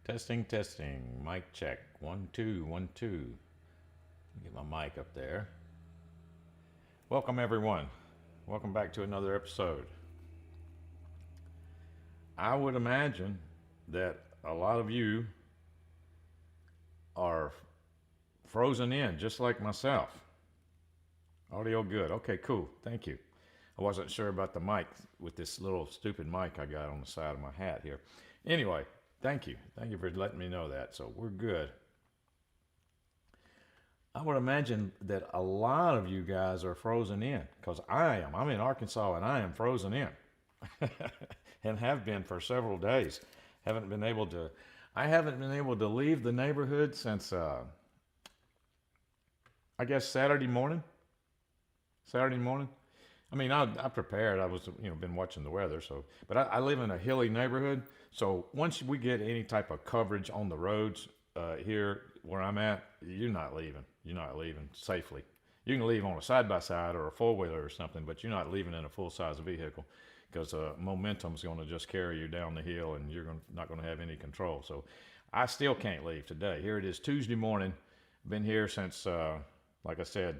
Testing, testing. Mic check. 1, 2, 1, 2. Get my mic up there. Welcome, everyone. Welcome back to another episode. I would imagine that a lot of you are frozen in, just like myself. Audio good. Okay, cool. Thank you. I wasn't sure about the mic with this little stupid mic I got on the side of my hat here. Anyway, thank you. Thank you for letting me know that. So we're good. I would imagine that a lot of you guys are frozen in because I am. I'm in Arkansas and I am frozen in and have been for several days. Haven't been able to. I haven't been able to leave the neighborhood since I guess Saturday morning. Saturday morning. I mean, I prepared. I was, been watching the weather. So, but I live in a hilly neighborhood. So once we get any type of coverage on the roads here where I'm at, you're not leaving. You're not leaving safely. You can leave on a side by side or a four wheeler or something, but you're not leaving in a full size vehicle because momentum's going to just carry you down the hill and not going to have any control. So I still can't leave today. Here it is Tuesday morning. Been here since, like I said,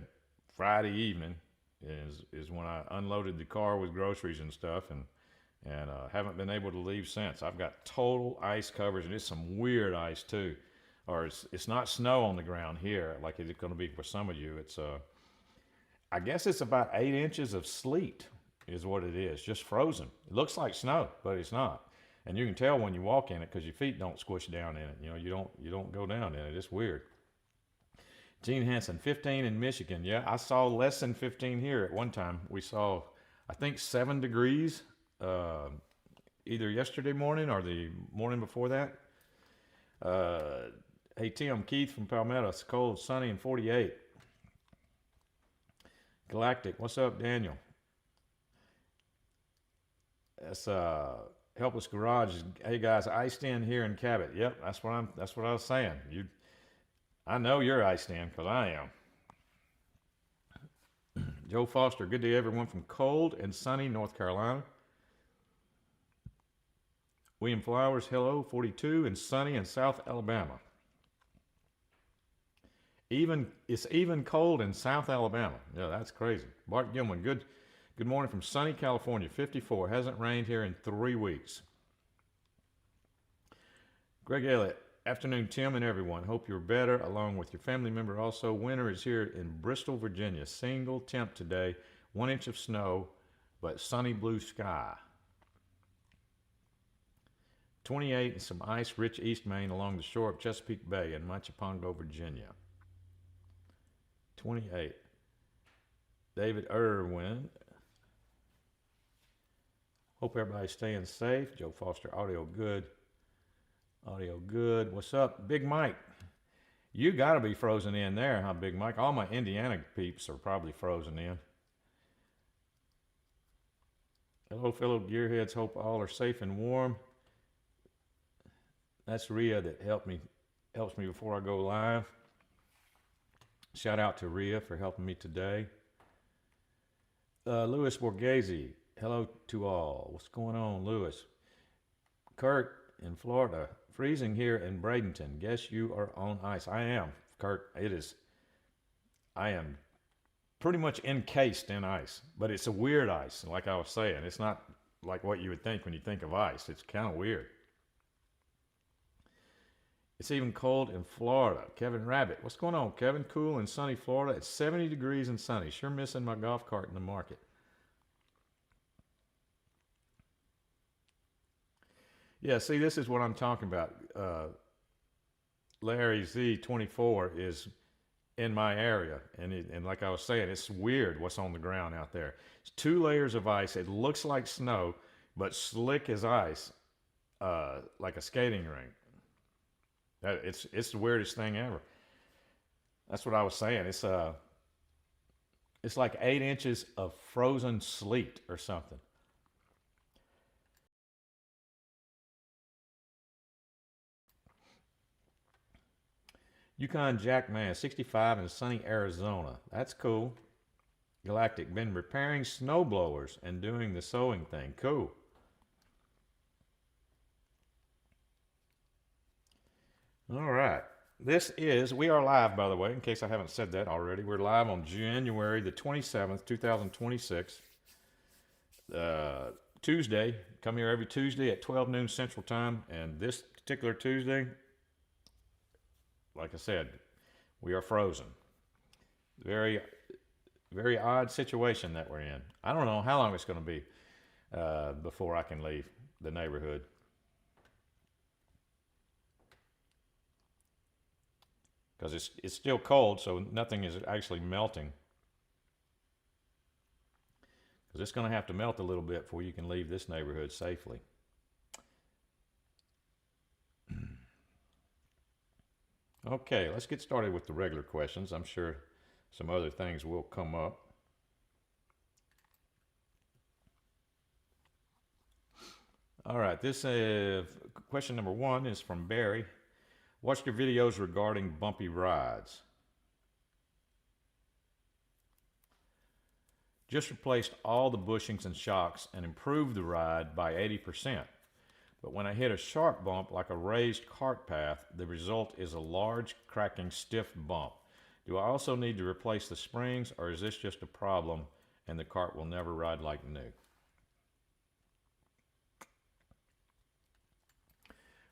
Friday evening is when I unloaded the car with groceries and stuff, and haven't been able to leave since. I've got total ice coverage, and it's some weird ice too. Or it's not snow on the ground here like it's going to be for some of you. It's I guess it's about 8 inches of sleet is what it is, just frozen. It looks like snow, but it's not. And you can tell when you walk in it because your feet don't squish down in it. You don't go down in it. It's weird. Gene Hansen, 15 in Michigan. Yeah, I saw less than 15 here at one time. We saw, I think, 7 degrees either yesterday morning or the morning before that. Hey, Tim, Keith from Palmetto. It's cold, sunny, and 48. Galactic, what's up, Daniel? That's Helpless Garage. Hey guys, iced in here in Cabot. Yep, that's what I was saying. I know you're iced in because I am. Joe Foster, good day everyone from cold and sunny North Carolina. William Flowers, hello, 42 and sunny in South Alabama. It's even cold in South Alabama. Yeah, that's crazy. Bart Gilman, good morning from sunny California, 54. Hasn't rained here in 3 weeks. Greg Elliott, afternoon, Tim and everyone. Hope you're better along with your family member also. Winter is here in Bristol, Virginia. Single temp today, 1 inch of snow, but sunny blue sky. 28 and some ice, rich East Maine along the shore of Chesapeake Bay in Machipongo, Virginia. 28. David Irwin. Hope everybody's staying safe. Joe Foster, audio good. Audio good. What's up, Big Mike? You got to be frozen in there, huh, Big Mike? All my Indiana peeps are probably frozen in. Hello, fellow gearheads. Hope all are safe and warm. That's Rhea that helps me before I go live. Shout out to Rhea for helping me today. Louis Borghese. Hello to all. What's going on, Louis? Kurt in Florida. Freezing here in Bradenton. Guess you are on ice. I am, Kurt. It is. I am pretty much encased in ice, but it's a weird ice. Like I was saying, it's not like what you would think when you think of ice. It's kind of weird. It's even cold in Florida. Kevin Rabbit. What's going on, Kevin? Cool and sunny Florida. It's 70 degrees and sunny. Sure missing my golf cart in the market. Yeah, see, this is what I'm talking about. Larry Z24 is in my area, and like I was saying, it's weird what's on the ground out there. It's 2 layers of ice. It looks like snow, but slick as ice, like a skating rink. It's the weirdest thing ever. That's what I was saying. It's like 8 inches of frozen sleet or something. Yukon Jackman, 65 in sunny Arizona. That's cool. Galactic, been repairing snow blowers and doing the sewing thing. Cool. All right. We are live, by the way, in case I haven't said that already. We're live on January the 27th, 2026, uh, Tuesday. Come here every Tuesday at 12 noon Central Time. And this particular Tuesday, like I said, we are frozen. Very, very odd situation that we're in. I don't know how long it's going to be before I can leave the neighborhood. Because it's still cold, so nothing is actually melting. Because it's going to have to melt a little bit before you can leave this neighborhood safely. Okay, let's get started with the regular questions. I'm sure some other things will come up. All right, this question number 1 is from Barry. Watched your videos regarding bumpy rides. Just replaced all the bushings and shocks and improved the ride by 80%. But when I hit a sharp bump like a raised cart path, the result is a large, cracking, stiff bump. Do I also need to replace the springs, or is this just a problem and the cart will never ride like new?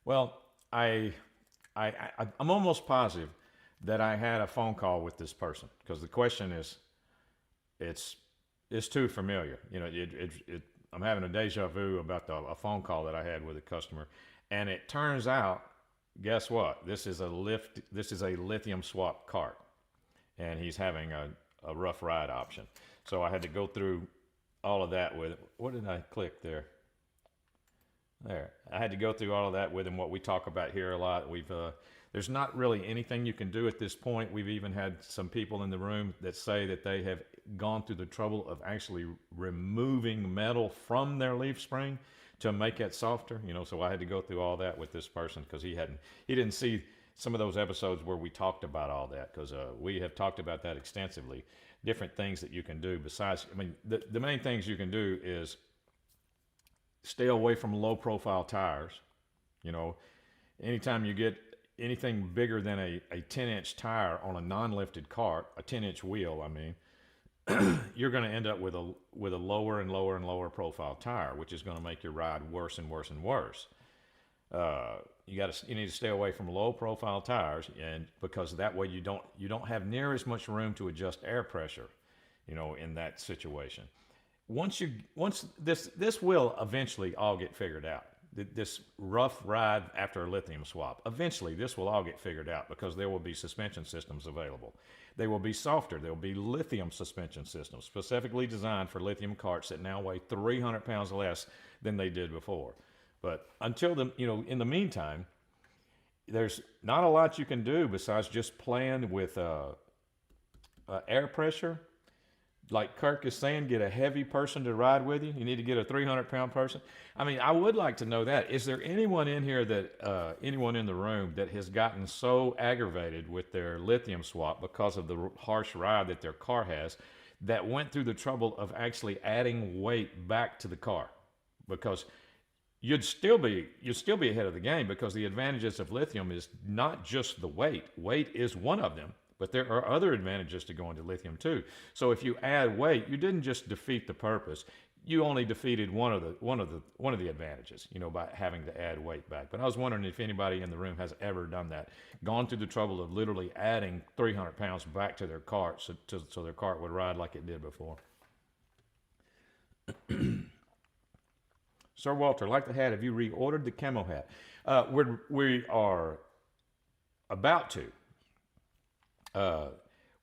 Well, I'm almost positive that I had a phone call with this person because the question is, it's it's too familiar. I'm having a deja vu about a phone call that I had with a customer, and it turns out, guess what? This is a lithium swap cart, and he's having a rough ride option. So I had to go through all of that with. What did I click there? There. I had to go through all of that with him. What we talk about here a lot. There's not really anything you can do at this point. We've even had some people in the room that say that they have gone through the trouble of actually removing metal from their leaf spring to make it softer. So I had to go through all that with this person because he didn't see some of those episodes where we talked about all that, because we have talked about that extensively. Different things that you can do besides. The main things you can do is stay away from low profile tires. You know, anytime you get anything bigger than a 10-inch tire on a non-lifted cart, a 10-inch wheel, you're going to end up with a lower and lower and lower profile tire, which is going to make your ride worse and worse and worse. You need to stay away from low profile tires, and because that way you don't have near as much room to adjust air pressure, in that situation. Once this will eventually all get figured out. This rough ride after a lithium swap, eventually this will all get figured out because there will be suspension systems available. They will be softer. There will be lithium suspension systems specifically designed for lithium carts that now weigh 300 pounds less than they did before. But in the meantime, there's not a lot you can do besides just playing with air pressure. Like Kirk is saying, get a heavy person to ride with you. You need to get a 300-pound person. I would like to know that. Is there anyone in here anyone in the room that has gotten so aggravated with their lithium swap because of the harsh ride that their car has, that went through the trouble of actually adding weight back to the car? Because you'd still be ahead of the game, because the advantages of lithium is not just the weight. Weight is one of them. But there are other advantages to going to lithium too. So if you add weight, you didn't just defeat the purpose. You only defeated one of the advantages, by having to add weight back. But I was wondering if anybody in the room has ever done that, gone through the trouble of literally adding 300 pounds back to their cart so their cart would ride like it did before. Sir Walter, like the hat, have you reordered the camo hat? We are about to.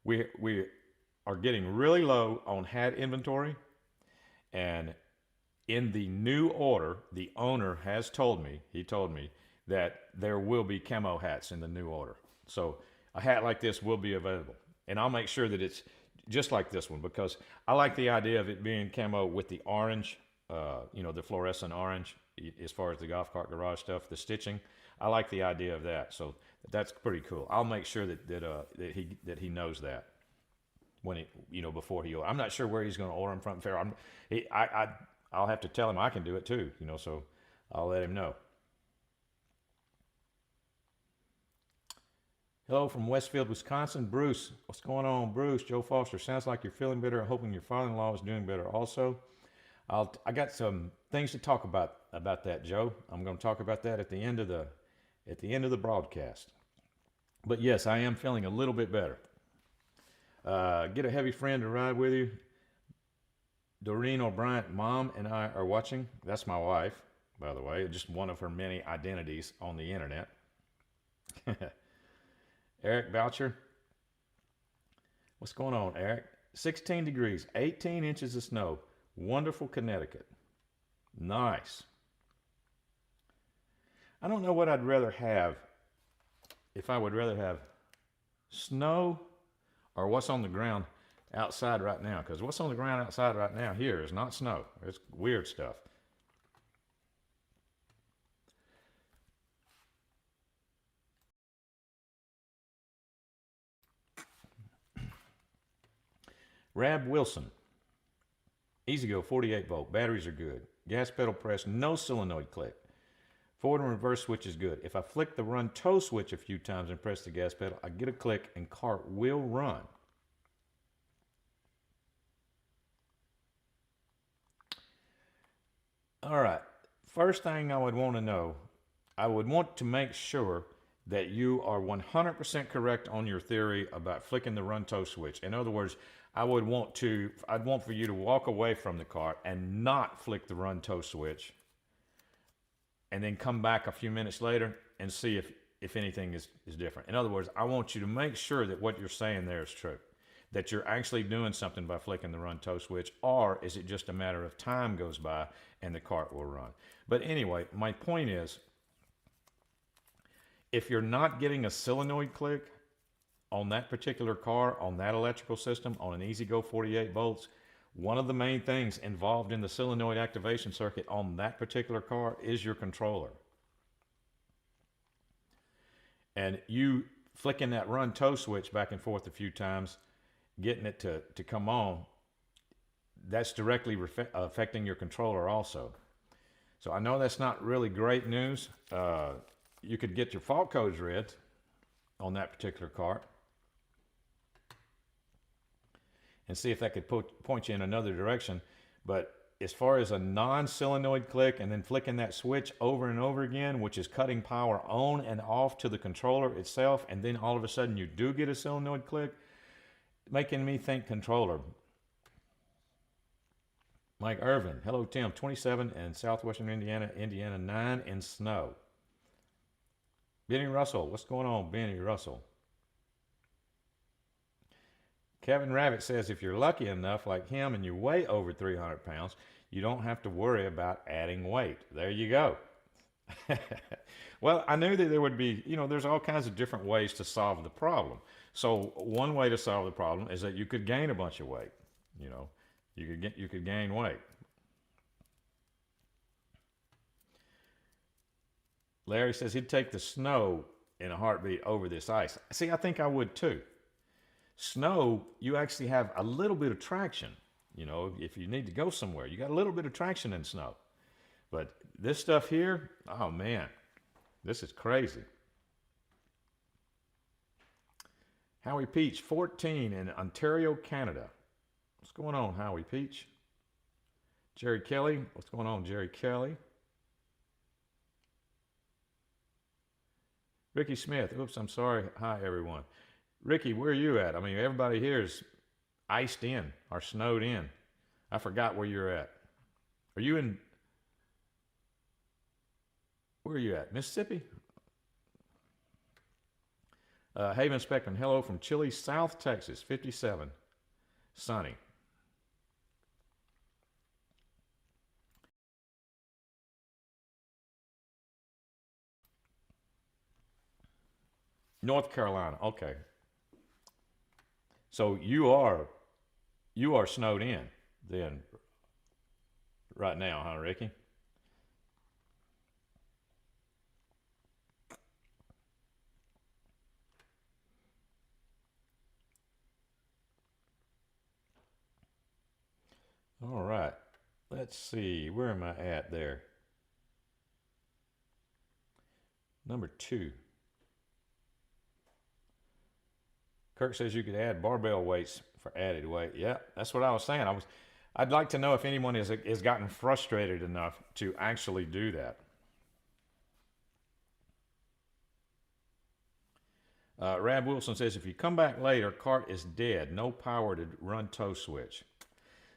We are getting really low on hat inventory, and in the new order, the owner has told me, that there will be camo hats in the new order. So a hat like this will be available, and I'll make sure that it's just like this one, because I like the idea of it being camo with the orange, the fluorescent orange, as far as the golf cart garage stuff, the stitching. I like the idea of that. So that's pretty cool. I'll make sure that he knows that when before he. I'm not sure where he's going to order them from. Fair. I'll have to tell him I can do it too. So I'll let him know. Hello from Westfield, Wisconsin. Bruce, what's going on, Bruce? Joe Foster, sounds like you're feeling better. Hoping your father-in-law is doing better also. I got some things to talk about that, Joe. I'm going to talk about that at the end of the broadcast. But yes, I am feeling a little bit better. Get a heavy friend to ride with you. Doreen O'Brien, Mom and I are watching. That's my wife, by the way, just one of her many identities on the internet. Eric Boucher, what's going on, Eric? 16 degrees, 18 inches of snow. Wonderful Connecticut. Nice. I don't know what I'd rather have. If I would rather have snow or what's on the ground outside right now, because what's on the ground outside right now here is not snow. It's weird stuff. Rab Wilson, easy go, 48 volt, batteries are good. Gas pedal press, no solenoid click. Forward and reverse switch is good. If I flick the run tow switch a few times and press the gas pedal, I get a click and car will run. All right, first thing I would want to know, I would want to make sure that you are 100% correct on your theory about flicking the run tow switch. In other words, I'd want for you to walk away from the car and not flick the run tow switch, and then come back a few minutes later and see if anything is different. In other words, I want you to make sure that what you're saying there is true, that you're actually doing something by flicking the run tow switch, or is it just a matter of time goes by and the cart will run. But anyway, my point is, if you're not getting a solenoid click on that particular car, on that electrical system, on an EasyGo 48 volts, one of the main things involved in the solenoid activation circuit on that particular car is your controller. And you flicking that run tow switch back and forth a few times, getting it to come on, that's directly affecting your controller also. So I know that's not really great news. You could get your fault codes read on that particular cart and see if that could point you in another direction. But as far as a non-solenoid click and then flicking that switch over and over again, which is cutting power on and off to the controller itself, and then all of a sudden you do get a solenoid click, making me think controller. Mike Irvin, hello Tim, 27 in southwestern Indiana, Indiana 9 in snow. Benny Russell, what's going on, Benny Russell? Kevin Rabbit says if you're lucky enough like him and you weigh over 300 pounds, you don't have to worry about adding weight. There you go. Well, I knew that there would be, there's all kinds of different ways to solve the problem. So one way to solve the problem is that you could gain a bunch of weight. You could gain weight. Larry says he'd take the snow in a heartbeat over this ice. See, I think I would too. Snow, you actually have a little bit of traction. If you need to go somewhere, you got a little bit of traction in snow. But this stuff here, oh man, this is crazy. Howie Peach, 14 in Ontario, Canada. What's going on, Howie Peach? Jerry Kelly, what's going on, Jerry Kelly? Ricky Smith, oops, I'm sorry. Hi, everyone. Ricky, where are you at? I mean, everybody here is iced in or snowed in. I forgot where you're at. Are you in, where are you at? Mississippi? Haven Speckman, hello from chilly South Texas, 57, sunny. North Carolina, okay. So you are snowed in then right now, huh, Ricky? All right. Let's see. Where am I at there? Number 2. Kirk says you could add barbell weights for added weight. Yeah, that's what I was saying. I'd like to know if anyone has gotten frustrated enough to actually do that. Rab Wilson says if you come back later, cart is dead. No power to run toe switch.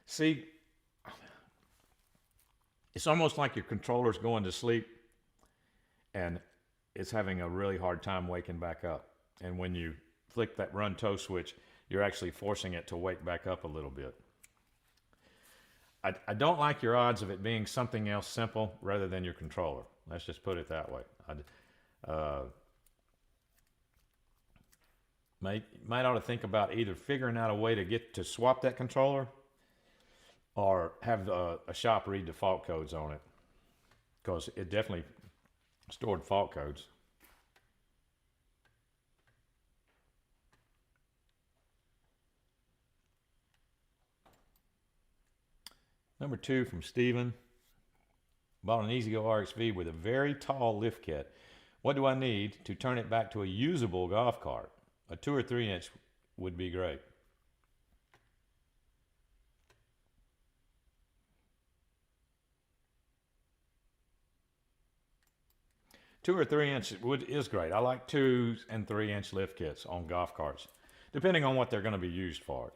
See, it's almost like your controller's going to sleep and it's having a really hard time waking back up. And when you flick that run toe switch, you're actually forcing it to wake back up a little bit. I don't like your odds of it being something else simple rather than your controller. Let's just put it that way. Might ought to think about either figuring out a way to swap that controller or have a shop read the fault codes on it, because it definitely stored fault codes. Number 2 from Steven. Bought an EasyGo RXV with a very tall lift kit. What do I need to turn it back to a usable golf cart? A 2 or 3 inch would be great. 2 or 3 inch is great. I like 2 and 3 inch lift kits on golf carts, depending on what they're going to be used for.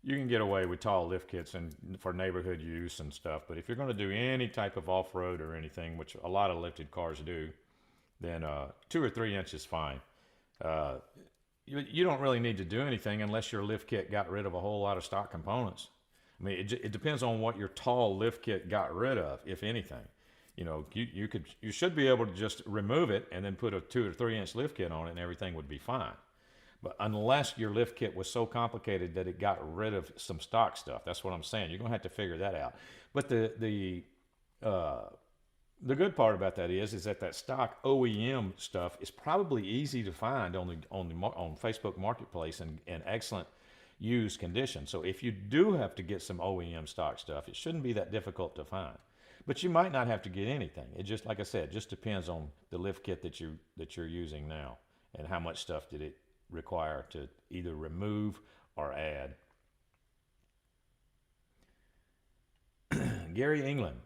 You can get away with tall lift kits and for neighborhood use and stuff. But if you're going to do any type of off road or anything, which a lot of lifted cars do, then 2 or 3 inch is fine. You don't really need to do anything unless your lift kit got rid of a whole lot of stock components. I mean, it depends on what your tall lift kit got rid of, if anything. You should be able to just remove it and then put a 2 or 3 inch lift kit on it and everything would be fine. But unless your lift kit was so complicated that it got rid of some stock stuff, that's what I'm saying. You're gonna have to figure that out. But the good part about that is that stock OEM stuff is probably easy to find on Facebook Marketplace and in excellent used condition. So if you do have to get some OEM stock stuff, it shouldn't be that difficult to find. But you might not have to get anything. It just, like I said, just depends on the lift kit that you're using now and how much stuff did it require to either remove or add. Gary England.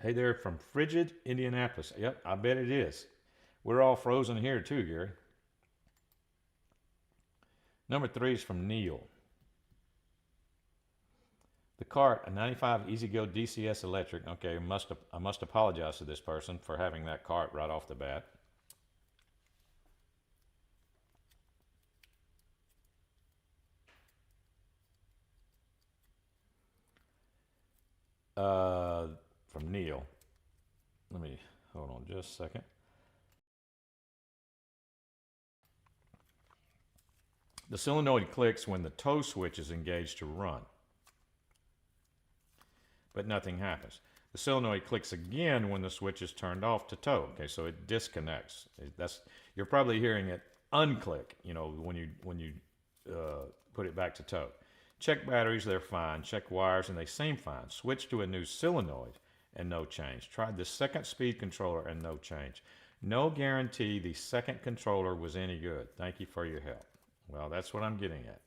Hey there from frigid Indianapolis. Yep, I bet it is. We're all frozen here too, Gary. Number 3 is from Neil. The cart, a 95 EasyGo DCS electric. Okay, I must apologize to this person for having that cart right off the bat. From Neil. Let me hold on just a second. The solenoid clicks when the toe switch is engaged to run, but nothing happens. The solenoid clicks again when the switch is turned off to tow. Okay, so it disconnects. You're probably hearing it unclick, when you put it back to tow. Check batteries, they're fine. Check wires, and they seem fine. Switch to a new solenoid, and no change. Tried the second speed controller, and no change. No guarantee the second controller was any good. Thank you for your help. Well, that's what I'm getting at.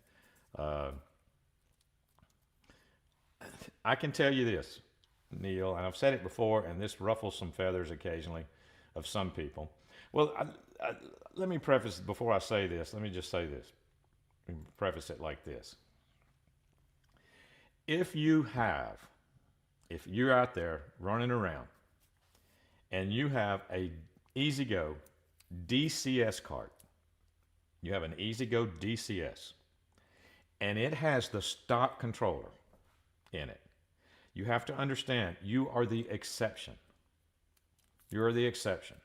I can tell you this, Neil, and I've said it before, and this ruffles some feathers occasionally of some people. Well, let me preface, before I say this, let me just say this. Let me preface it like this. If you're out there running around and you have a EasyGo DCS cart, you have an EasyGo DCS, and it has the stock controller in it, you have to understand you are the exception. You are the exception.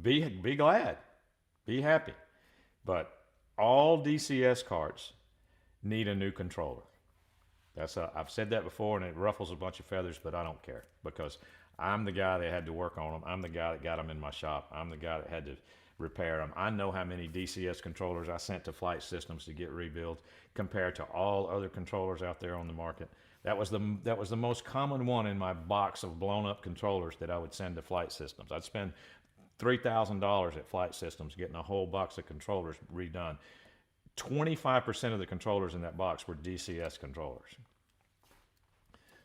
Be glad, be happy, but all DCS carts need a new controller. I've said that before, and it ruffles a bunch of feathers, but I don't care, because I'm the guy that had to work on them. I'm the guy that got them in my shop. I'm the guy that had to repair them. I know how many DCS controllers I sent to Flight Systems to get rebuilt compared to all other controllers out there on the market. That was the most common one in my box of blown up controllers that I would send to Flight Systems. I'd spend $3,000 at Flight Systems getting a whole box of controllers redone. 25% of the controllers in that box were DCS controllers.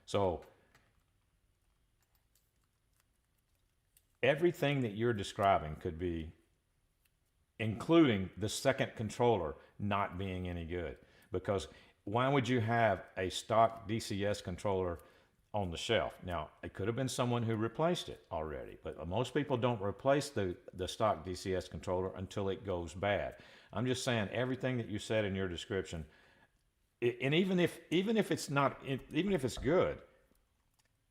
So everything that you're describing could be, including the second controller not being any good. Because why would you have a stock DCS controller on the shelf? Now, it could have been someone who replaced it already, but most people don't replace the stock DCS controller until it goes bad. I'm just saying everything that you said in your description, and even if it's not, even if it's good,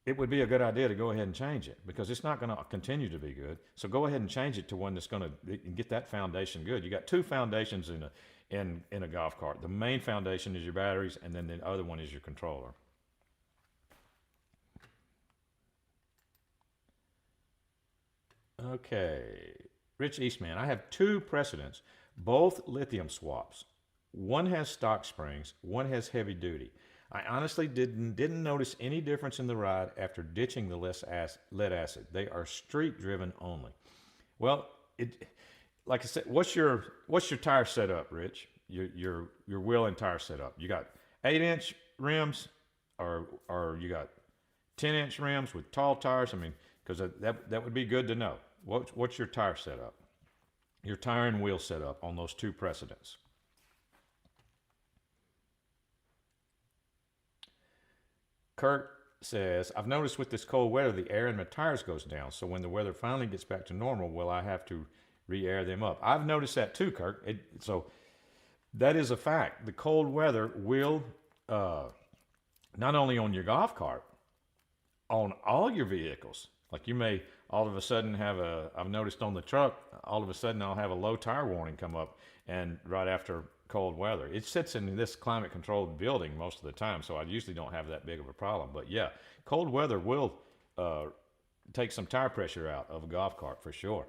it would be a good idea to go ahead and change it, because it's not going to continue to be good. So go ahead and change it to one that's going to get that foundation good. You got two foundations in a golf cart. The main foundation is your batteries, and then the other one is your controller. Okay, Rich Eastman, I have two precedents, both lithium swaps. One has stock springs, one has heavy duty. I honestly didn't notice any difference in the ride after ditching the lead acid. They are street driven only. Well, like I said, what's your tire setup, Rich? Your wheel and tire setup. You got 8-inch rims, or you got 10-inch rims with tall tires. I mean, because that would be good to know. What's your tire setup? Your tire and wheel setup on those two precedents. Kurt says, I've noticed with this cold weather, the air in my tires goes down. So when the weather finally gets back to normal, will I have to re-air them up? I've noticed that too, Kurt. So that is a fact. The cold weather will, not only on your golf cart, on all your vehicles. Like you may all of a sudden have I've noticed on the truck, all of a sudden I'll have a low tire warning come up, and right after cold weather. It sits in this climate controlled building most of the time, so I usually don't have that big of a problem. But yeah, cold weather will take some tire pressure out of a golf cart for sure.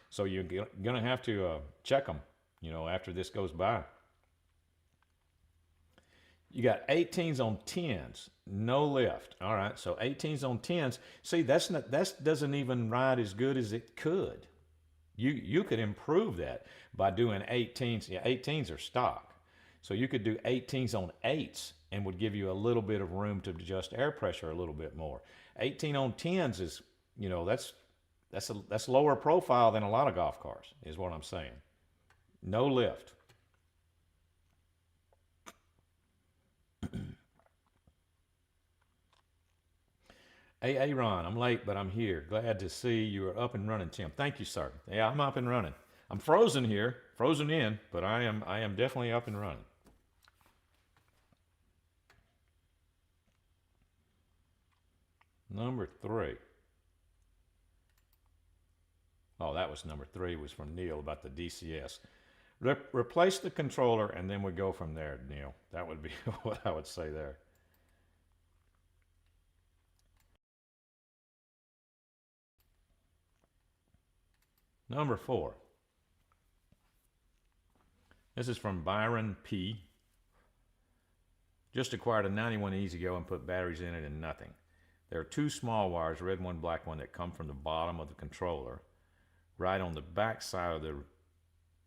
So you're gonna have to check them, after this goes by. You got 18s on 10s, no lift. All right, so 18s on 10s. See, that doesn't even ride as good as it could. You could improve that by doing 18s. Yeah, 18s are stock. So you could do 18s on 8s and would give you a little bit of room to adjust air pressure a little bit more. 18 on 10s is, that's lower profile than a lot of golf cars, is what I'm saying. No lift. Hey, Ron, I'm late, but I'm here. Glad to see you are up and running, Tim. Thank you, sir. Yeah, I'm up and running. I'm frozen here, frozen in, but I am definitely up and running. Number 3. Oh, that was number 3, was from Neil about the DCS. Replace the controller, and then we go from there, Neil. That would be what I would say there. Number 4. This is from Byron P. Just acquired a 91 E-Z-GO and put batteries in it and nothing. There are 2 small wires, red one, black one, that come from the bottom of the controller, right on the back side of the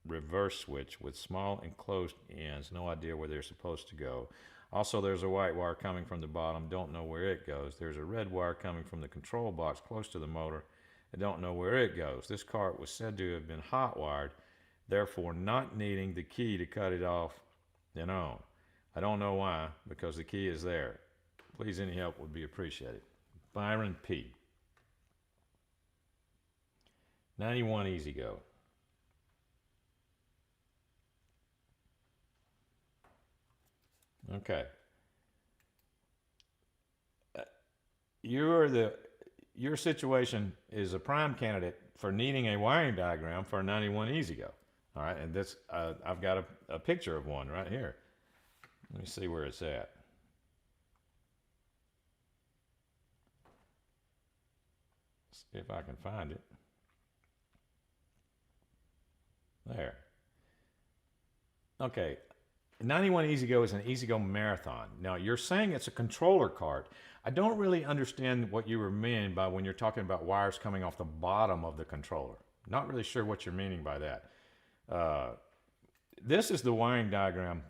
reverse switch with small enclosed ends. No idea where they're supposed to go. Also, there's a white wire coming from the bottom. Don't know where it goes. There's a red wire coming from the control box close to the motor. I don't know where it goes. This cart was said to have been hot wired, therefore not needing the key to cut it off and on. I don't know why, because the key is there. Please, any help would be appreciated. Byron P. 91 E-Z-GO. Okay. Your situation is a prime candidate for needing a wiring diagram for a 91 E-Z-GO. All right, and this I've got a picture of one right here. Let me see where it's at. See if I can find it. There. Okay. 91 Easy Go is an Easy Go marathon. Now, you're saying it's a controller cart. I don't really understand what you were meaning by when you're talking about wires coming off the bottom of the controller. Not really sure what you're meaning by that. Uh, this is the wiring diagram,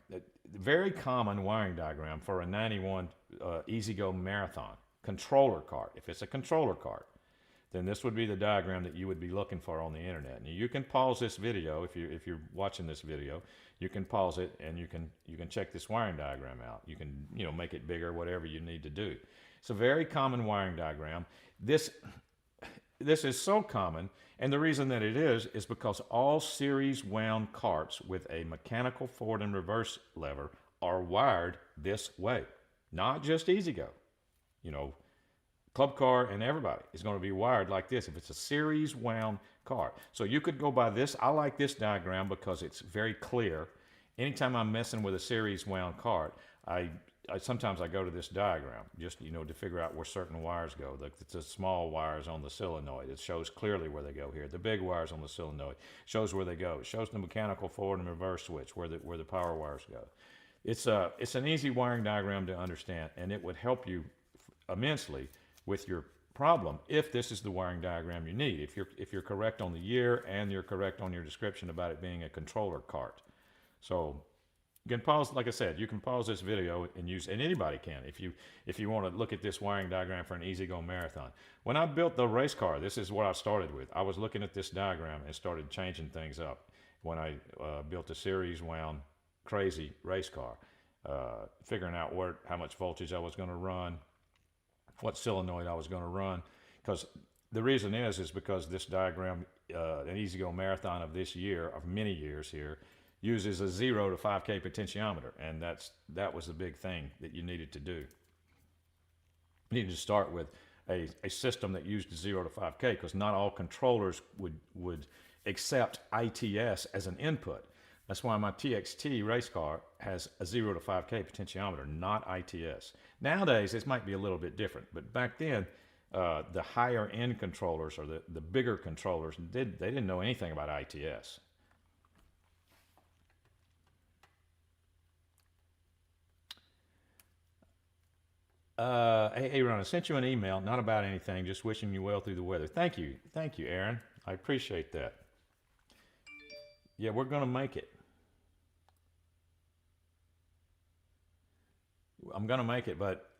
very common wiring diagram for a 91 Easy Go marathon controller cart. If it's a controller cart, then this would be the diagram that you would be looking for on the internet. And you can pause this video if you're watching this video. You can pause it and you can check this wiring diagram out. You can make it bigger, whatever you need to do. It's a very common wiring diagram. This is so common, and the reason that it is because all series wound carts with a mechanical forward and reverse lever are wired this way. Not just Easy Go. Club car and everybody is going to be wired like this if it's a series wound car. So you could go by this. I like this diagram because it's very clear. Anytime I'm messing with a series wound cart, sometimes I go to this diagram just to figure out where certain wires go. The small wires on the solenoid, it shows clearly where they go here. The big wires on the solenoid shows where they go. It shows the mechanical forward and reverse switch where the power wires go. It's an easy wiring diagram to understand, and it would help you immensely with your problem if this is the wiring diagram you need. If you're correct on the year and you're correct on your description about it being a controller cart. So you can pause, like I said, you can pause this video and anybody can if you want to look at this wiring diagram for an Easy Go marathon. When I built the race car, this is what I started with. I was looking at this diagram and started changing things up when I built a series wound crazy race car, figuring out how much voltage I was going to run, what solenoid I was going to run, because the reason is because this diagram, an Easy Go marathon of this year, of many years here, uses a 0 to 5K potentiometer, and that was the big thing that you needed to do. You needed to start with a system that used 0 to 5K, because not all controllers would accept ITS as an input. That's why my TXT race car has a 0 to 5K potentiometer, not ITS. Nowadays, this might be a little bit different, but back then, the higher end controllers or the bigger controllers, they didn't know anything about ITS. Hey, Ron, I sent you an email, not about anything, just wishing you well through the weather. Thank you, Aaron. I appreciate that. Yeah, we're gonna make it. I'm going to make it, but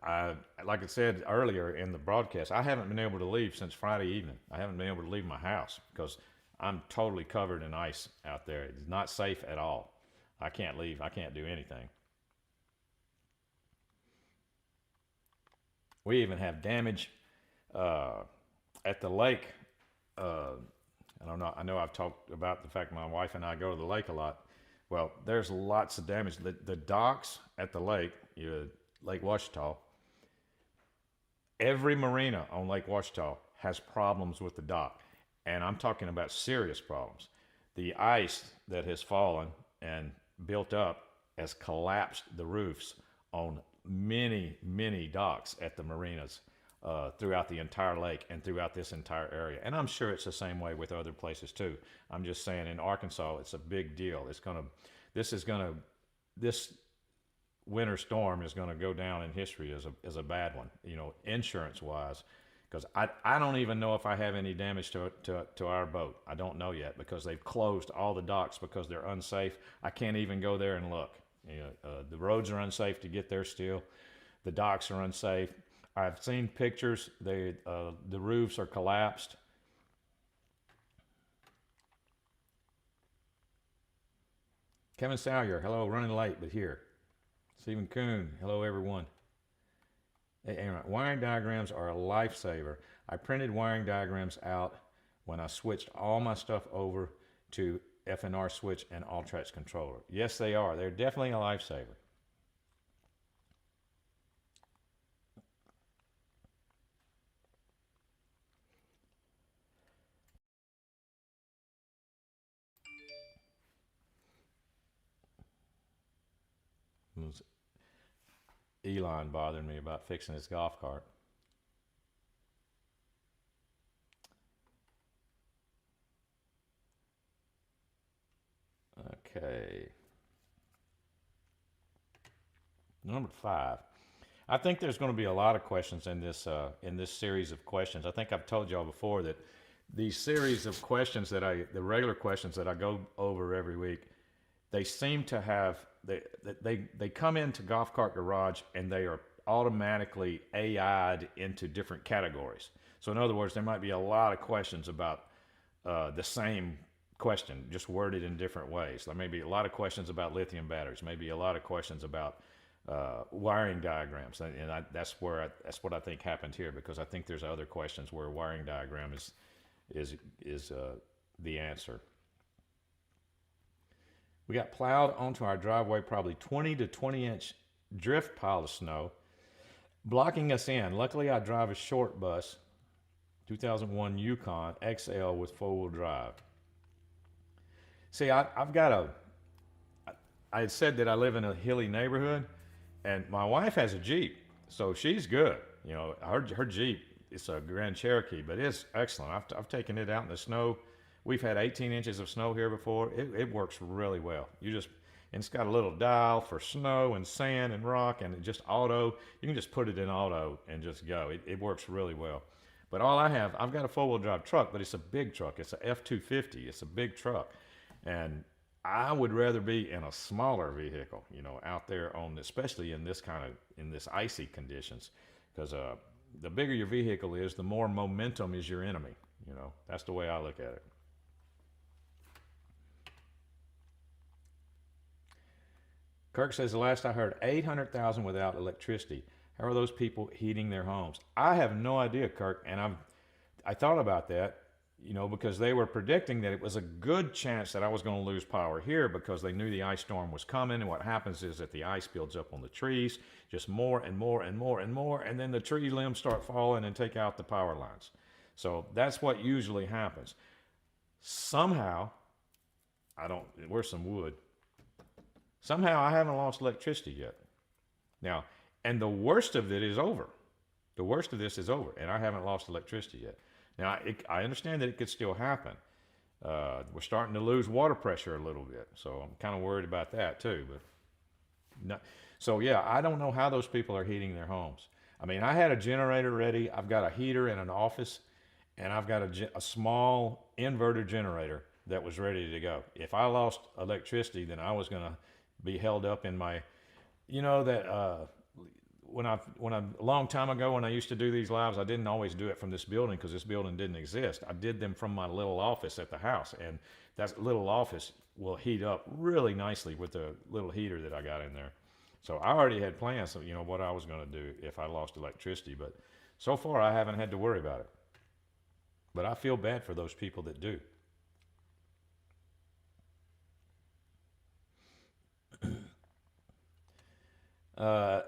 like I said earlier in the broadcast, I haven't been able to leave since Friday evening. I haven't been able to leave my house because I'm totally covered in ice out there. It's not safe at all. I can't leave. I can't do anything. We even have damage at the lake. I don't know. I know I've talked about the fact my wife and I go to the lake a lot. Well, there's lots of damage. The docks at the lake, Lake Ouachita, every marina on Lake Ouachita has problems with the dock. And I'm talking about serious problems. The ice that has fallen and built up has collapsed the roofs on many, many docks at the marinas throughout the entire lake and throughout this entire area. And I'm sure it's the same way with other places too. I'm just saying in Arkansas, it's a big deal. This winter storm is going to go down in history as a bad one, insurance wise, because I don't even know if I have any damage to our boat. I don't know yet because they've closed all the docks because they're unsafe. I can't even go there and look. The roads are unsafe to get there still. The docks are unsafe. I've seen pictures. The roofs are collapsed. Kevin Salyer, hello, running late, but here. Stephen Kuhn, hello everyone. Hey, Aaron, wiring diagrams are a lifesaver. I printed wiring diagrams out when I switched all my stuff over to FNR switch and Alltrax controller. Yes, they are. They're definitely a lifesaver. Elon bothering me about fixing his golf cart. Okay. Number 5. I think there's going to be a lot of questions in this series of questions. I think I've told y'all before that these series of questions the regular questions that I go over every week, they seem to have they come into Golf Cart Garage and they are automatically AI'd into different categories. So in other words, there might be a lot of questions about the same question, just worded in different ways. There may be a lot of questions about lithium batteries, maybe a lot of questions about wiring diagrams, and that's what I think happened here, because I think there's other questions where wiring diagram is the answer. We got plowed onto our driveway, probably 20 to 20 inch drift pile of snow, blocking us in. Luckily, I drive a short bus, 2001 Yukon XL with 4-wheel drive. See, I had said that I live in a hilly neighborhood, and my wife has a Jeep, so she's good. You know, her Jeep, it's a Grand Cherokee, but it's excellent. I've taken it out in the snow. We've had 18 inches of snow here before. It works really well. And it's got a little dial for snow and sand and rock, and it just auto. You can just put it in auto and just go. It works really well. But I've got a 4-wheel drive truck, but it's a big truck. It's a F-250. It's a big truck. And I would rather be in a smaller vehicle, you know, out there especially in this icy conditions, because the bigger your vehicle is, the more momentum is your enemy. You know, that's the way I look at it. Kirk says, the last I heard, 800,000 without electricity. How are those people heating their homes? I have no idea, Kirk, and I thought about that, you know, because they were predicting that it was a good chance that I was going to lose power here, because they knew the ice storm was coming. And what happens is that the ice builds up on the trees, just more and more and more and more, and then the tree limbs start falling and take out the power lines. So that's what usually happens. Somehow, where's some wood? Somehow I haven't lost electricity yet. Now, and the worst of it is over. The worst of this is over, and I haven't lost electricity yet. Now, I understand that it could still happen. We're starting to lose water pressure a little bit, so I'm kind of worried about that too. So yeah, I don't know how those people are heating their homes. I mean, I had a generator ready. I've got a heater in an office, and I've got a small inverter generator that was ready to go. If I lost electricity, then I was going to be held up in my, you know, that a long time ago when I used to do these lives, I didn't always do it from this building because this building didn't exist. I did them from my little office at the house, and that little office will heat up really nicely with the little heater that I got in there. So I already had plans of, you know, what I was going to do if I lost electricity, but so far I haven't had to worry about it. But I feel bad for those people that do.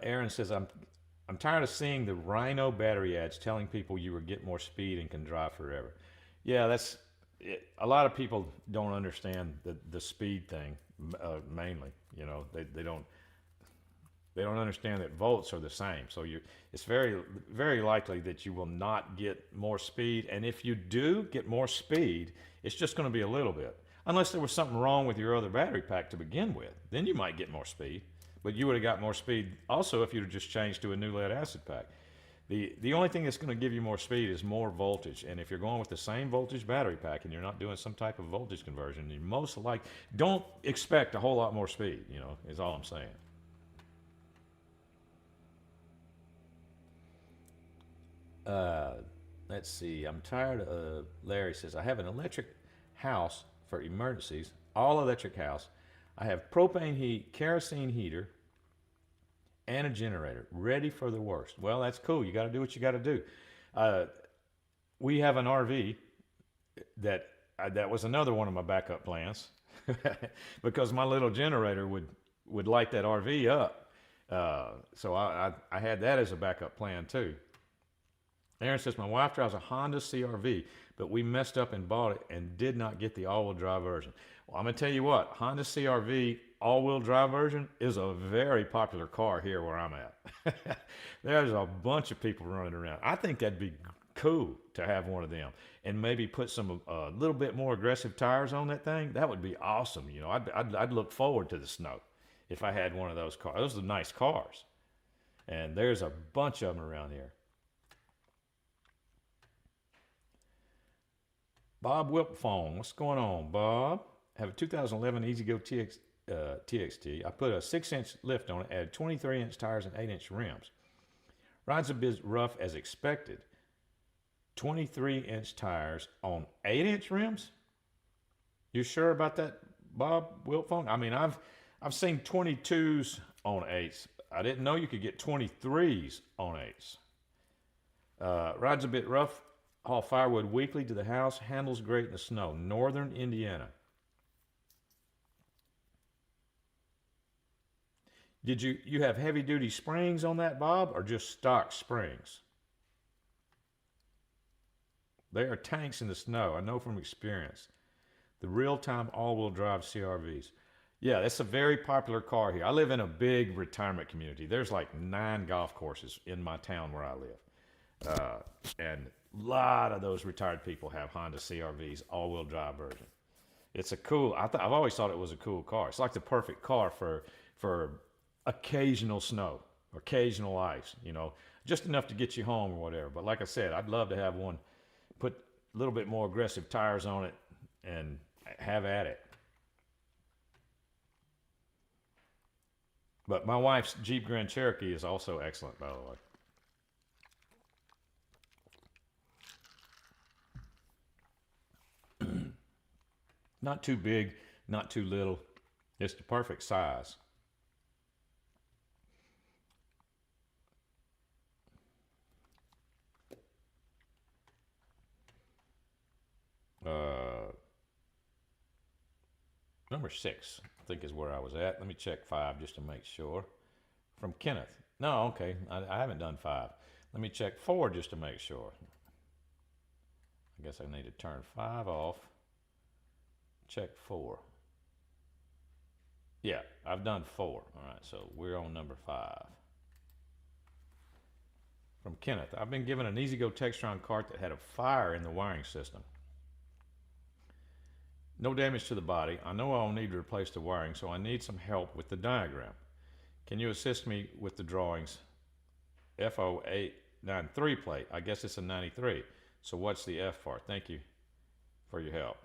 Aaron says, I'm tired of seeing the Rhino battery ads telling people you will get more speed and can drive forever. Yeah, that's it. A lot of people don't understand the speed thing, mainly. You know, they don't understand that volts are the same. So it's very, very likely that you will not get more speed. And if you do get more speed, it's just going to be a little bit. Unless there was something wrong with your other battery pack to begin with, then you might get more speed. But you would have got more speed also if you'd have just changed to a new lead acid pack. The only thing that's going to give you more speed is more voltage. And if you're going with the same voltage battery pack and you're not doing some type of voltage conversion, you most likely don't expect a whole lot more speed, you know, is all I'm saying. Let's see. I'm tired of, Larry says, I have an electric house for emergencies, all electric house. I have propane heat, kerosene heater, and a generator ready for the worst. Well, that's cool. You got to do what you got to do. We have an RV that was another one of my backup plans because my little generator would light that RV up. So I had that as a backup plan too. Aaron says, my wife drives a Honda CRV, but we messed up and bought it and did not get the all-wheel drive version. Well, I'm going to tell you what, Honda CRV all-wheel drive version is a very popular car here where I'm at. There's a bunch of people running around. I think that'd be cool to have one of them, and maybe put some a little bit more aggressive tires on that thing. That would be awesome. You know, I'd look forward to the snow if I had one of those cars. Those are nice cars, and there's a bunch of them around here. Bob Wilpphone, what's going on, Bob? I have a 2011 E-Z-GO TXT. I put a 6-inch lift on it, added 23-inch tires and 8-inch rims. Rides a bit rough as expected. 23-inch tires on 8-inch rims? You sure about that, Bob Wilpphone? I mean, I've seen 22s on 8s. I didn't know you could get 23s on 8s. Rides a bit rough. Haul firewood weekly to the house. Handles great in the snow. Northern Indiana. Did you have heavy duty springs on that, Bob, or just stock springs? They are tanks in the snow. I know from experience. The real-time all-wheel drive CRVs. Yeah, that's a very popular car here. I live in a big retirement community. There's like 9 golf courses in my town where I live. And a lot of those retired people have Honda CRVs, all-wheel drive version. It's a cool, I've always thought it was a cool car. It's like the perfect car for occasional snow, occasional ice, you know, just enough to get you home or whatever. But like I said, I'd love to have one, put a little bit more aggressive tires on it and have at it. But my wife's Jeep Grand Cherokee is also excellent, by the way. Not too big, not too little. It's the perfect size. Number 6, I think, is where I was at. Let me check 5 just to make sure. From Kenneth. No, okay, I haven't done 5. Let me check 4 just to make sure. I guess I need to turn 5 off. Check 4. Yeah, I've done 4. All right, so we're on number 5. From Kenneth. I've been given an E-Z-GO Textron cart that had a fire in the wiring system. No damage to the body. I know I'll need to replace the wiring, so I need some help with the diagram. Can you assist me with the drawings? FO893 plate. I guess it's a 93. So what's the F for? Thank you for your help.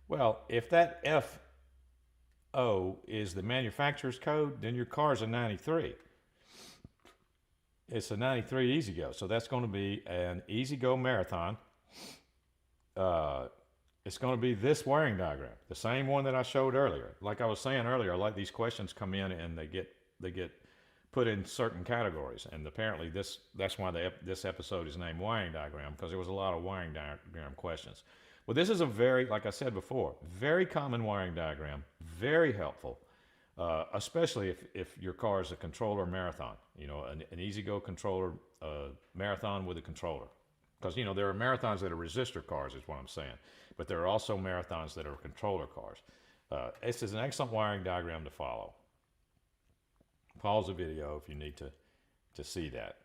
Well, if that FO is the manufacturer's code, then your car's a 93. It's a 93 E-Z-GO, so that's going to be an E-Z-GO Marathon. It's going to be this wiring diagram, the same one that I showed earlier. Like I was saying earlier, like these questions come in and they get put in certain categories, and apparently that's why this episode is named wiring diagram, because there was a lot of wiring diagram questions. Well, this is a very, like I said before, very common wiring diagram, very helpful, especially if your car is a controller marathon, you know, an E-Z-GO controller marathon with a controller. Because, you know, there are marathons that are resistor cars, is what I'm saying. But there are also marathons that are controller cars. This is an excellent wiring diagram to follow. Pause the video if you need to see that.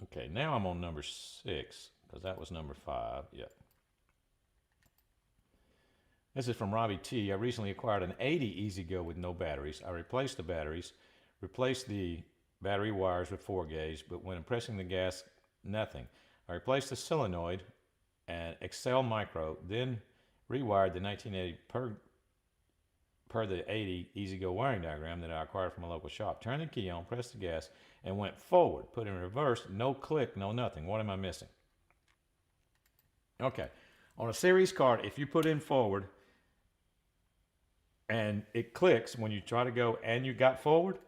Okay, now I'm on number 6, because that was number 5. Yep. This is from Robbie T. I recently acquired an 80 E-Z-GO with no batteries. I replaced the batteries, replaced the battery wires with 4-gauge, but when pressing the gas, nothing. I replaced the solenoid and Excel Micro, then rewired the 1980 per the 80 E-Z-GO wiring diagram that I acquired from a local shop. Turned the key on, pressed the gas, and went forward. Put in reverse, no click, no nothing. What am I missing? Okay, on a series card, if you put in forward and it clicks when you try to go and you got forward,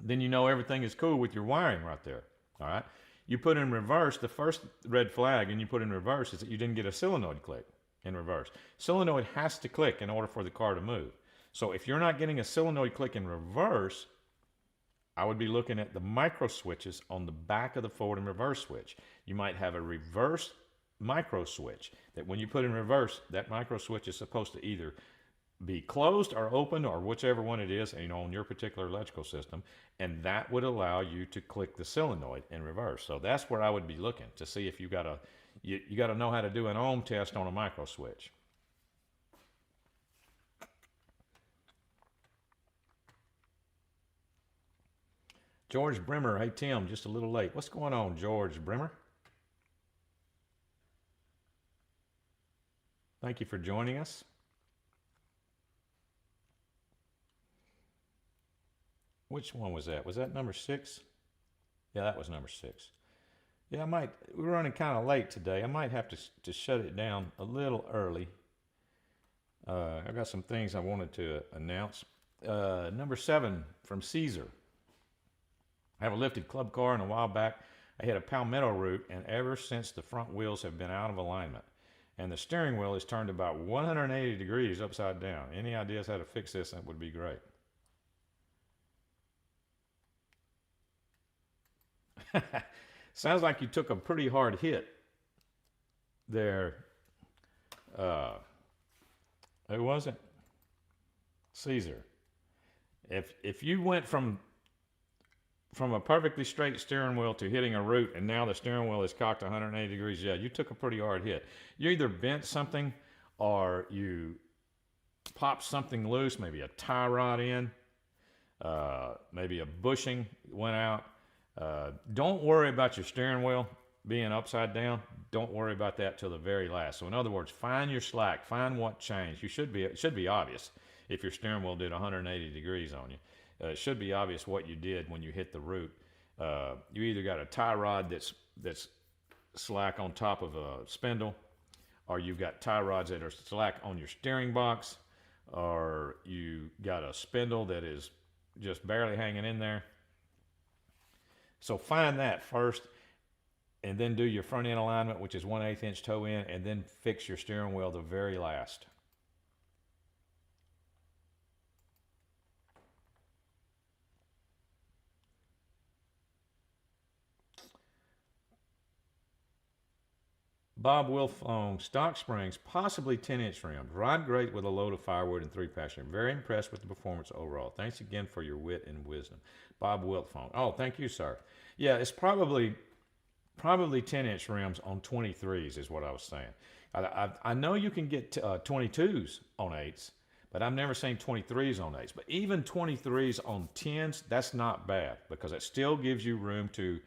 then you know everything is cool with your wiring right there. All right. You put in reverse, the first red flag, and you put in reverse is that you didn't get a solenoid click in reverse. Solenoid has to click in order for the car to move. So if you're not getting a solenoid click in reverse, I would be looking at the micro switches on the back of the forward and reverse switch. You might have a reverse micro switch that when you put in reverse, that micro switch is supposed to either be closed or open or whichever one it is, on your particular electrical system, and that would allow you to click the solenoid in reverse. So that's where I would be looking to see if you got to know how to do an ohm test on a micro switch. George Brimmer, hey Tim, just a little late. What's going on, George Brimmer? Thank you for joining us. Which one was that? Was that number 6? Yeah, that was number 6. Yeah, we're running kind of late today. I might have to shut it down a little early. I got some things I wanted to announce. Number 7 from Caesar. I have a lifted club car, and a while back I hit a palmetto root, and ever since the front wheels have been out of alignment. And the steering wheel is turned about 180 degrees upside down. Any ideas how to fix this? That would be great. Sounds like you took a pretty hard hit there. Who was it? Caesar. If you went from a perfectly straight steering wheel to hitting a root, and now the steering wheel is cocked 180 degrees, yeah, you took a pretty hard hit. You either bent something or you popped something loose, maybe a tie rod in, maybe a bushing went out. Don't worry about your steering wheel being upside down. Don't worry about that till the very last. So in other words, find your slack, find what changed. It should be obvious if your steering wheel did 180 degrees on you. It should be obvious what you did when you hit the root. You either got a tie rod that's slack on top of a spindle, or you've got tie rods that are slack on your steering box, or you got a spindle that is just barely hanging in there. So find that first, and then do your front end alignment, which is 1/8 inch toe in, and then fix your steering wheel the very last. Bob Wilfong, stock springs, possibly 10-inch rims. Ride great with a load of firewood and 3-passenger. Very impressed with the performance overall. Thanks again for your wit and wisdom. Bob Wilfong. Oh, thank you, sir. Yeah, it's probably 10-inch rims on 23s is what I was saying. I know you can get 22s on 8s, but I've never seen 23s on 8s. But even 23s on 10s, that's not bad because it still gives you room to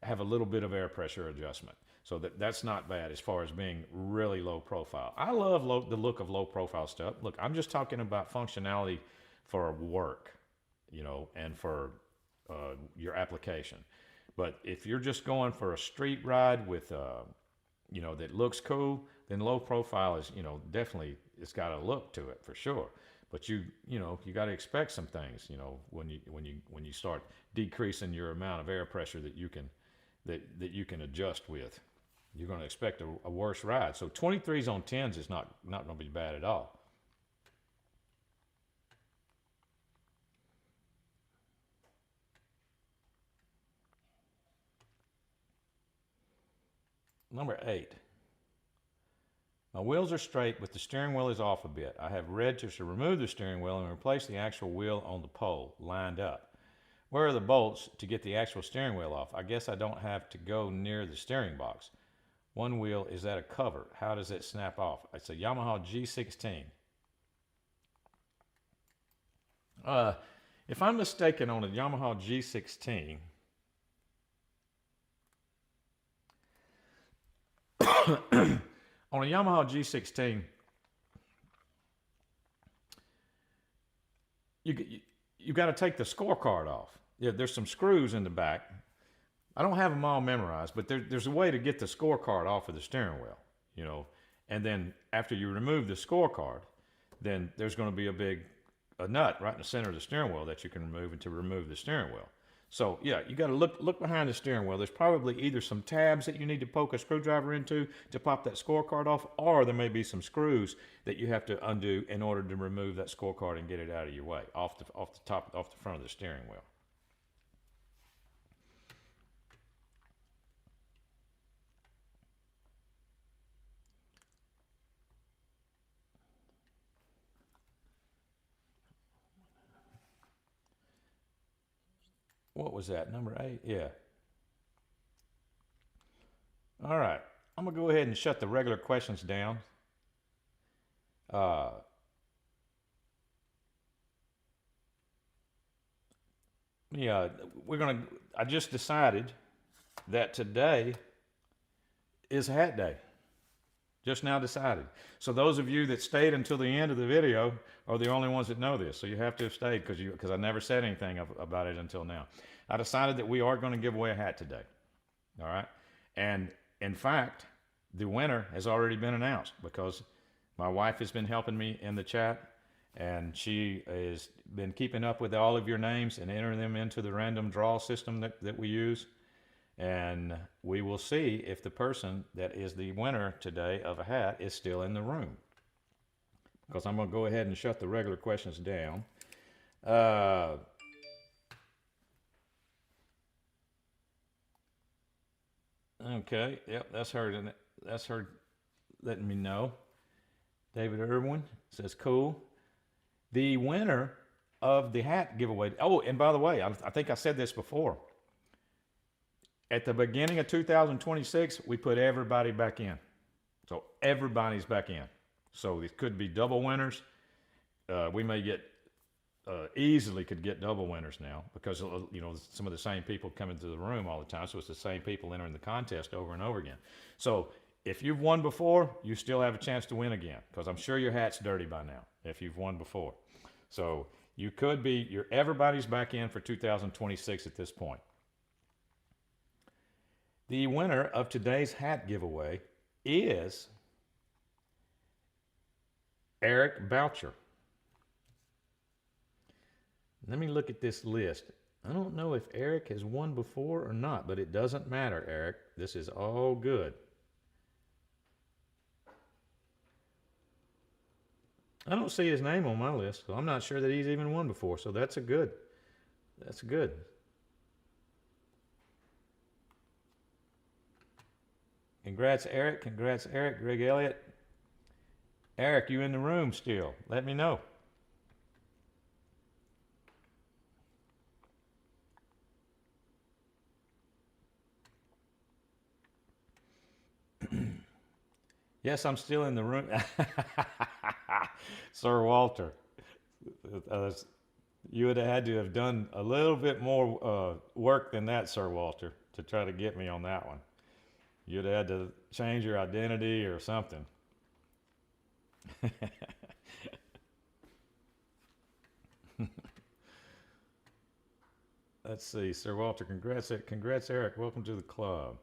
have a little bit of air pressure adjustment. So that's not bad as far as being really low profile. I love the look of low profile stuff. Look, I'm just talking about functionality for work, and for your application. But if you're just going for a street ride with, that looks cool, then low profile is, definitely it's got a look to it for sure. But you got to expect some things, when you start decreasing your amount of air pressure that you can adjust with. You're going to expect a worse ride. So 23s on 10s is not going to be bad at all. Number 8. My wheels are straight, but the steering wheel is off a bit. I have read to remove the steering wheel and replace the actual wheel on the pole, lined up. Where are the bolts to get the actual steering wheel off? I guess I don't have to go near the steering box. One wheel is at a cover. How does it snap off? It's a Yamaha G16. If I'm mistaken on a Yamaha G16, on a Yamaha G16, you got to take the scorecard off. Yeah, there's some screws in the back. I don't have them all memorized, but there's a way to get the scorecard off of the steering wheel, and then after you remove the scorecard, then there's going to be a nut right in the center of the steering wheel that you can remove to remove the steering wheel. So yeah, you got to look behind the steering wheel. There's probably either some tabs that you need to poke a screwdriver into to pop that scorecard off, or there may be some screws that you have to undo in order to remove that scorecard and get it out of your way, off the front of the steering wheel. what was that? Number 8? Yeah. All right. I'm going to go ahead and shut the regular questions down. Uh, yeah, I just decided that today is Hat Day. Just now decided. So those of you that stayed until the end of the video are the only ones that know this. So you have to have stayed because I never said anything about it until now. I decided that we are going to give away a hat today. All right. And in fact, the winner has already been announced because my wife has been helping me in the chat, and she has been keeping up with all of your names and entering them into the random draw system that we use. And we will see if the person that is the winner today of a hat is still in the room. Because I'm going to go ahead and shut the regular questions down. Okay, yep, that's her. That's her letting me know. David Irwin says, cool. The winner of the hat giveaway. Oh, and by the way, I think I said this before. At the beginning of 2026, we put everybody back in. So everybody's back in. So it could be double winners. We may get, easily could get double winners now because, you know, some of the same people come into the room all the time. So it's the same people entering the contest over and over again. So if you've won before, you still have a chance to win again because I'm sure your hat's dirty by now if you've won before. So you could be, everybody's back in for 2026 at this point. The winner of today's hat giveaway is Eric Boucher. Let me look at this list. I don't know if Eric has won before or not, but it doesn't matter, Eric. This is all good. I don't see his name on my list, so I'm not sure that he's even won before. So that's good. That's good. Congrats, Eric. Congrats, Eric. Greg Elliott. Eric, you in the room still? Let me know. Yes, I'm still in the room. Sir Walter, you would have had to have done a little bit more work than that, Sir Walter, to try to get me on that one. You'd have had to change your identity or something. Let's see, Sir Walter, congrats, Eric. Welcome to the club.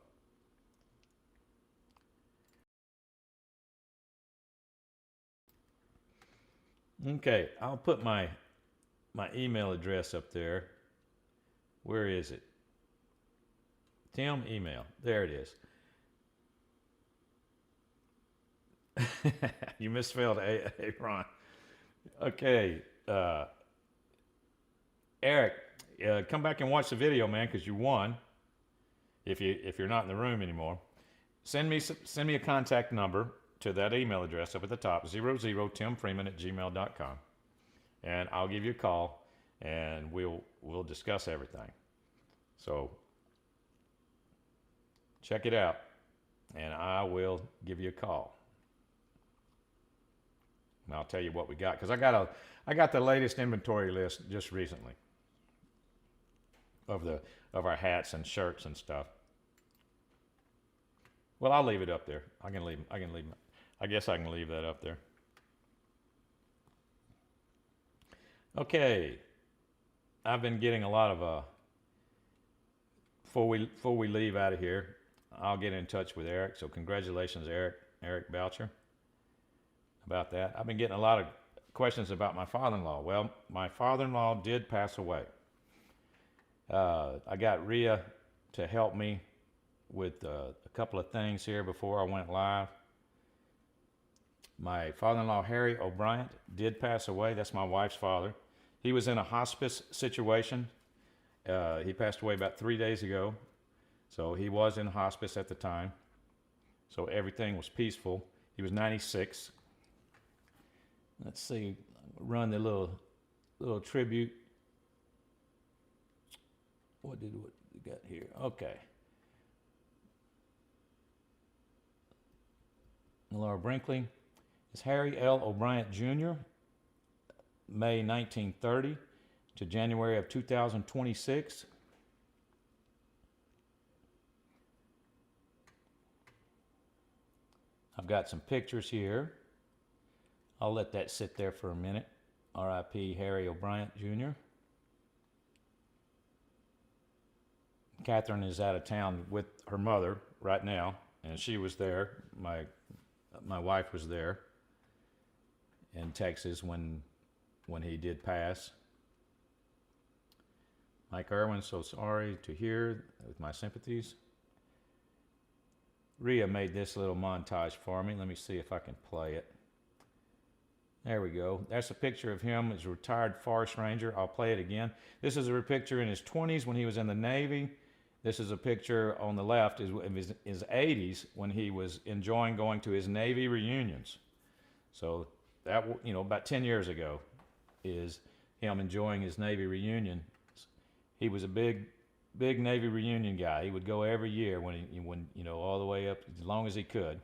Okay, I'll put my email address up there. Where is it? Tim, email. There it is. You misspelled Ron. Okay, Eric, come back and watch the video, man, because you won. If you're not in the room anymore, send me a contact number to that email address up at the top, 00timfreeman@gmail.com, and I'll give you a call, and we'll discuss everything. So check it out, and I will give you a call. And I'll tell you what we got because I got the latest inventory list just recently of our hats and shirts and stuff. Well, I'll leave it up there. I guess I can leave that up there. Okay, I've been getting a lot of before we leave out of here, I'll get in touch with Eric. So congratulations, Eric Boucher, about that. I've been getting a lot of questions about my father-in-law. Well, my father-in-law did pass away. I got Rhea to help me with a couple of things here before I went live. My father-in-law, Harry O'Brien, did pass away. That's my wife's father. He was in a hospice situation. He passed away about 3 days ago. So he was in hospice at the time. So everything was peaceful. He was 96. Let's see, run the little tribute. what we got here? Okay. Laura Brinkley is Harry L. O'Brien Jr., May 1930 to January of 2026. I've got some pictures here. I'll let that sit there for a minute. R.I.P. Harry O'Brien Jr. Catherine is out of town with her mother right now, and she was there. My wife was there in Texas when he did pass. Mike Irwin, so sorry to hear, with my sympathies. Rhea made this little montage for me. Let me see if I can play it. There we go. That's a picture of him as a retired forest ranger. I'll play it again. This is a picture in his 20s when he was in the Navy. This is a picture on the left of his 80s when he was enjoying going to his Navy reunions. So that, about 10 years ago is him enjoying his Navy reunion. He was a big Navy reunion guy. He would go every year when all the way up as long as he could.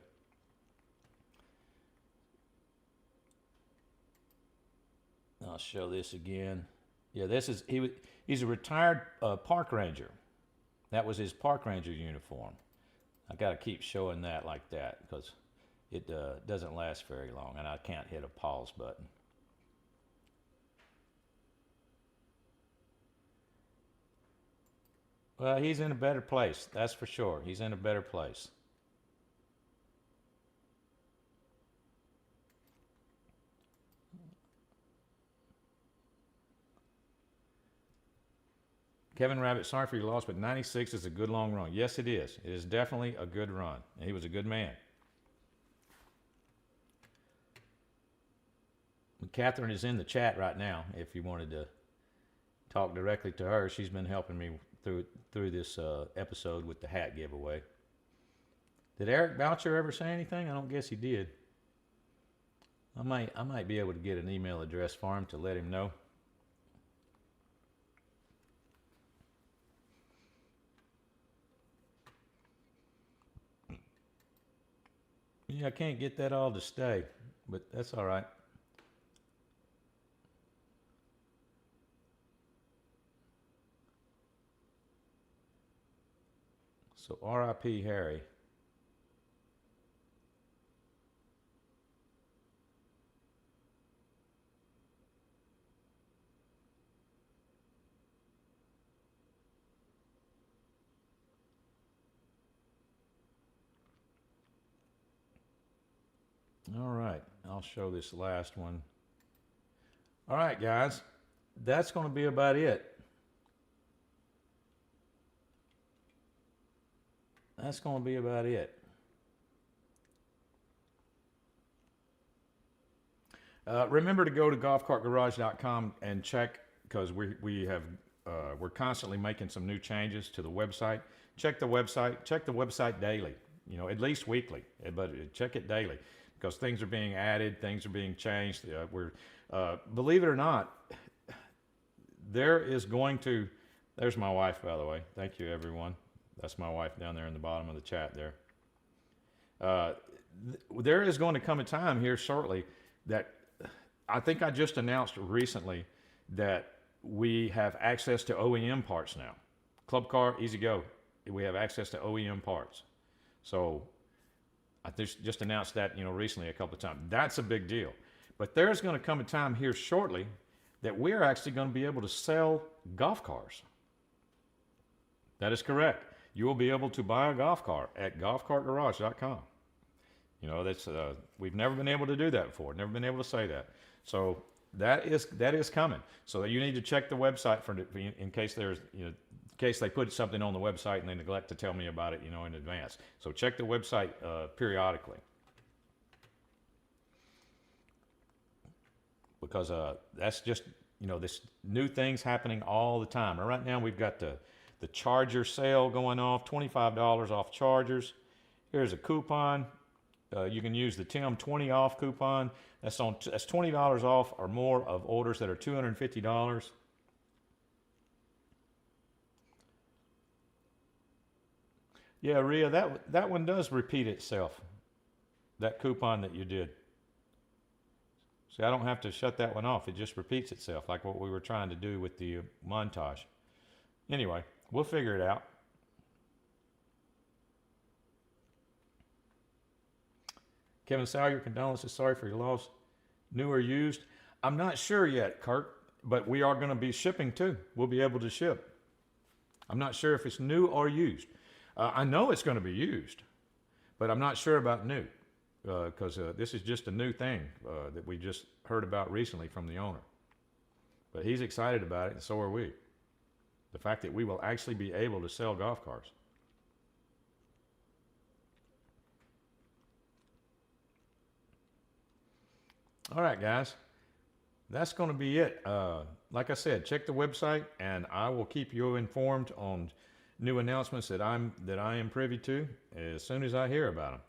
I'll show this again. Yeah, he's a retired park ranger. That was his park ranger uniform. I got to keep showing that like that because it doesn't last very long, and I can't hit a pause button. Well, he's in a better place, that's for sure. He's in a better place. Kevin Rabbit, sorry for your loss, but 96 is a good long run. Yes, it is. It is definitely a good run. And he was a good man. Catherine is in the chat right now if you wanted to talk directly to her. She's been helping me through this episode with the hat giveaway. Did Eric Boucher ever say anything? I don't guess he did. I might be able to get an email address for him to let him know. Yeah, I can't get that all to stay, but that's all right. So R.I.P. Harry. All right, I'll show this last one. All right, guys, that's going to be about it. That's going to be about it. Remember to go to golfcartgarage.com and check, because we're constantly making some new changes to the website. Check the website daily, at least weekly, but check it daily because things are being added, things are being changed. Believe it or not, there's my wife, by the way. Thank you, everyone. That's my wife down there in the bottom of the chat there. There is going to come a time here shortly that I think I just announced recently that we have access to OEM parts now. Club Car, Easy Go, we have access to OEM parts. So I just announced that recently a couple of times. That's a big deal. But there's going to come a time here shortly that we're actually going to be able to sell golf cars. That is correct. You will be able to buy a golf car at golfcartgarage.com. We've never been able to do that before. Never been able to say that. So that is coming. So you need to check the website in case in case they put something on the website and they neglect to tell me about it, in advance. So check the website periodically. Because that's just, this new things happening all the time. And right now we've got the charger sale going off, $25 off chargers. Here's a coupon. You can use the Tim 20 off coupon. That's $20 off or more of orders that are $250. Yeah, Rhea, that one does repeat itself. That coupon that you did. See, I don't have to shut that one off. It just repeats itself, like what we were trying to do with the montage. Anyway, we'll figure it out. Kevin Sawyer, condolences. Sorry for your loss. New or used? I'm not sure yet, Kurt, but we are going to be shipping too. We'll be able to ship. I'm not sure if it's new or used. I know it's going to be used, but I'm not sure about new because this is just a new thing that we just heard about recently from the owner. But he's excited about it, and so are we. The fact that we will actually be able to sell golf cars. All right, guys. That's going to be it. Like I said, check the website, and I will keep you informed on new announcements that I am privy to as soon as I hear about them.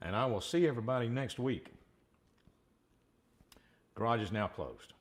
And I will see everybody next week. Garage is now closed.